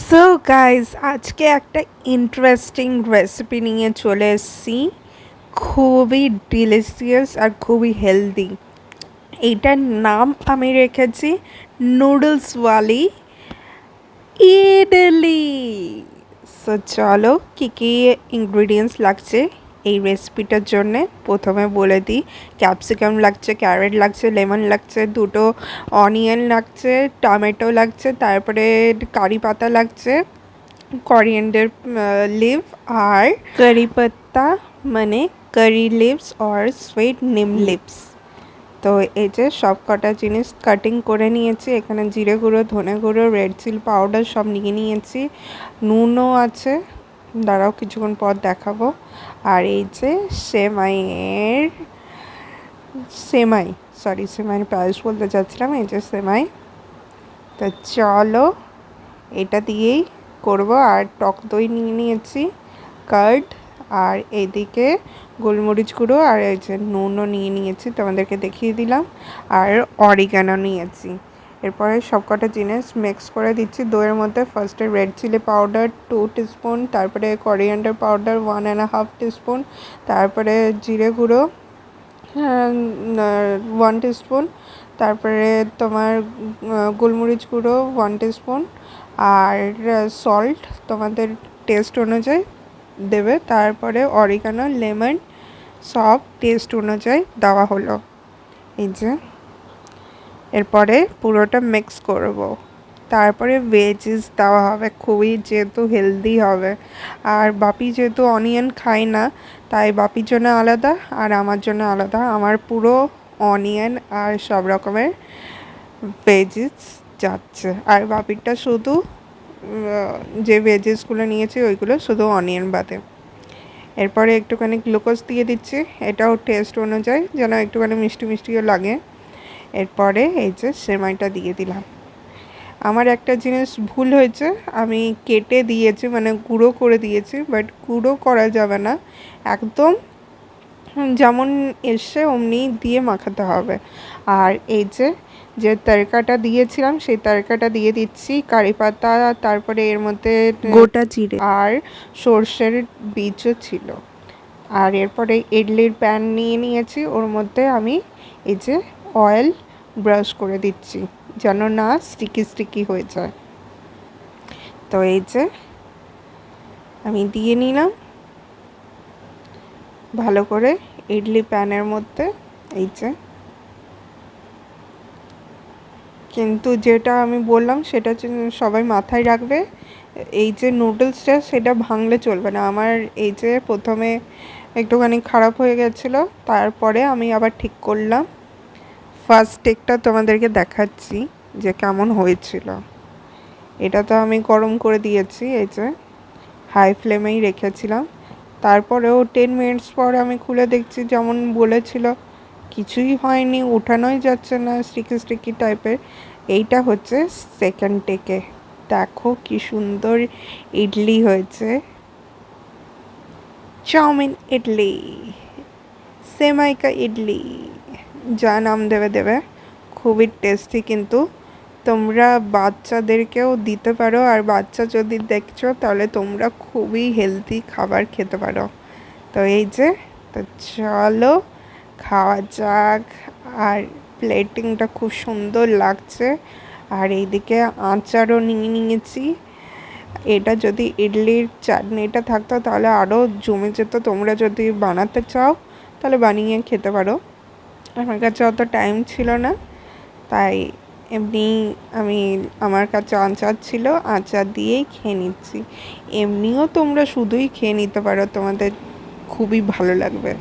So guys, আজকে একটা interesting recipe নিয়ে চলে এসেছি। খুবই ডিলিশিয়াস আর খুবই হেলদি। এইটার নাম আমি রেখেছি নুডলসওয়ালি ইডলি। সো চলো, কী কী ইনগ্রিডিয়েন্টস লাগছে এই রেসিপিটার জন্যে প্রথমে বলে দিই। ক্যাপসিকাম লাগছে, ক্যারেট লাগছে, লেমন লাগছে, দুটো অনিয়ন লাগছে, টমেটো লাগছে, তারপরে কারি পাতা লাগছে, করিয়েন্ডার লিভ, আর কারি পাত্তা মানে কারি লিভস অর সুইট নিম লিভস। তো এই যে সব কটা জিনিস কাটিং করে নিয়েছি। এখানে জিরে গুঁড়ো, ধনে গুঁড়ো, রেড চিলি পাউডার সব নিয়ে নিয়েছি। নুনও আছে, দাঁড়াও কিছুক্ষণ পর দেখাবো। আর এই যে সেমাইয়ের পায়েস বলতে চাচ্ছিলাম, এই যে সেমাই। তো চলো এটা দিয়েই করব। আর টক দই নিয়ে নিয়েছি, কার্ড, আর এইদিকে গোলমরিচ গুঁড়ো, আর এই যে নুনও নিয়ে নিয়েছি, তোমাদেরকে দেখিয়ে দিলাম। আর অরিগানো নিয়েছি। এরপরে সবকটা জিনিস মিক্স করে দিচ্ছি দইয়ের মধ্যে। ফার্স্টে রেড চিলি পাউডার 2 টিস্পুন, তারপরে করিয়েন্ডার পাউডার 1.5 টিস্পুন, তারপরে জিরে গুঁড়ো 1 টিস্পুন, তারপরে তোমার গোলমরিচ গুঁড়ো 1 টিস্পুন, আর সল্ট তোমাদের টেস্ট অনুযায়ী দেবে। তারপরে অরিগানো, লেমন সব টেস্ট অনুযায়ী দেওয়া হলো। এই যে এরপরে পুরোটা মিক্স করব। তারপরে ভেজিস দেওয়া হবে, খুবই যেহেতু হেলদি হবে। আর বাপি যেহেতু অনিয়ন খায় না, তাই বাপির জন্য আলাদা আর আমার জন্য আলাদা। আমার পুরো অনিয়ন আর সব রকমের ভেজিস যাচ্ছে, আর বাপিরটা শুধু যে ভেজিসগুলো নিয়েছি ওইগুলো শুধু অনিয়ন বাদে। এরপরে একটুখানি গ্লুকোজ দিয়ে দিচ্ছি, এটাও টেস্ট অনুযায়ী যেন একটুখানি মিষ্টি মিষ্টিও লাগে। এরপরে এই যে সেমাইটা দিয়ে দিলাম। আমার একটা জিনিস ভুল হয়েছে, আমি কেটে দিয়েছি, মানে গুঁড়ো করে দিয়েছি, বাট গুঁড়ো করা যাবে না, একদম যেমন এসে অমনি দিয়ে মাখাতে হবে। আর এই যে তড়কাটা দিয়েছিলাম সেই তড়কাটা দিয়ে দিচ্ছি, কারি পাতা, তারপরে এর মধ্যে গোটা জিরে আর সর্ষের বীজও ছিল। আর এরপরে ইডলির প্যান নিয়ে নিয়েছি, ওর মধ্যে আমি এই যে অয়েল ব্রাশ করে দিচ্ছি যেন না স্টিকি স্টিকি হয়ে যায়। তো এই যে আমি দিয়ে নিলাম ভালো করে ইডলি প্যানের মধ্যে। এই যে কিন্তু যেটা আমি বললাম সেটা সবাই মাথায় রাখবে, এই যে নুডলসটা সেটা ভাঙলে চলবে না। আমার এই যে প্রথমে একটুখানি খারাপ হয়ে গেছিলো, তারপরে আমি আবার ঠিক করলাম। ফার্স্ট টেকটা তোমাদেরকে দেখাচ্ছি যে কেমন হয়েছিল। এটা তো আমি গরম করে দিয়েছি, এই যে হাই ফ্লেমেই রেখেছিলাম। তারপরেও 10 মিনিটস পর আমি খুলে দেখছি যেমন বলেছিল কিছুই হয়নি, উঠানোই যাচ্ছে না, স্টিকি স্টিকি টাইপের। এইটা হচ্ছে সেকেন্ড টেকে। দেখো কি সুন্দর ইডলি হয়েছে, চাউমিন ইডলি, সেমাই কা ইডলি, যা নাম দেবে দেবে। খুবই টেস্টি, কিন্তু তোমরা বাচ্চাদেরকেও দিতে পারো, আর বাচ্চা যদি দেখছো তাহলে তোমরা খুবই হেলদি খাবার খেতে পারো। তো এই যে, তো চলো খাওয়া যাক। আর প্লেটিংটা খুব সুন্দর লাগছে। আর এইদিকে আচারও নিয়ে নিয়েছি। এটা যদি ইডলির চাটনিটা থাকতো তাহলে আরও জমে যেত। তোমরা যদি বানাতে চাও তাহলে বানিয়ে খেতে পারো। আমার কাছে অত টাইম ছিল না, তাই এমনি আমার কাছে আচার ছিল, আচার দিয়েই খেয়ে নিচ্ছি। এমনিও তোমরা শুধুই খেয়ে নিতে পারো, তোমাদের খুবই ভালো লাগবে।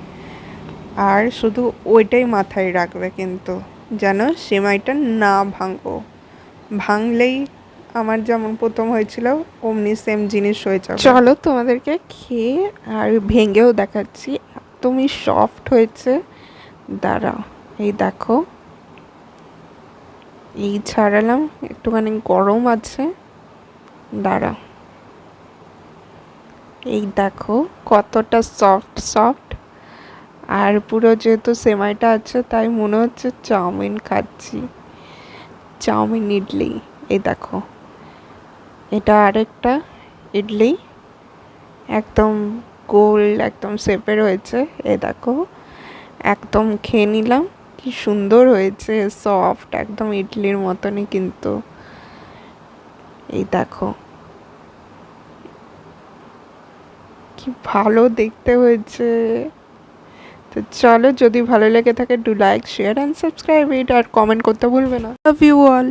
আর শুধু ওইটাই মাথায় রাখবে কিন্তু, যেন সেমাইটা না ভাঙলেই আমার যেমন প্রথম হয়েছিল অমনি সেম জিনিস হয়ে যাবে। চলো তোমাদেরকে খেয়ে আর ভেঙেও দেখাচ্ছি, একদমই সফট হয়েছে। দাঁড়াও, এই দেখো, এই ছাড়ালাম, একটুখানি গরম আছে, দাঁড়াও, এই দেখো কতটা সফট সফট। আর পুরো যেহেতু সেমাইটা আছে তাই মনে হচ্ছে চাউমিন খাচ্ছি, চাউমিন ইডলি। এই দেখো এটা আরেকটা ইডলি, একদম গোল একদম শেপের হয়েছে। এ দেখো, একদম খেয়ে নিলাম, কি সুন্দর হয়েছে, সফট একদম ইডলির মতনই কিন্তু। এই দেখো কি ভালো দেখতে হয়েছে। তো চলো, যদি ভালো লেগে থাকে do like share and subscribe it, আর কমেন্ট করতে ভুলবে না। Love you all.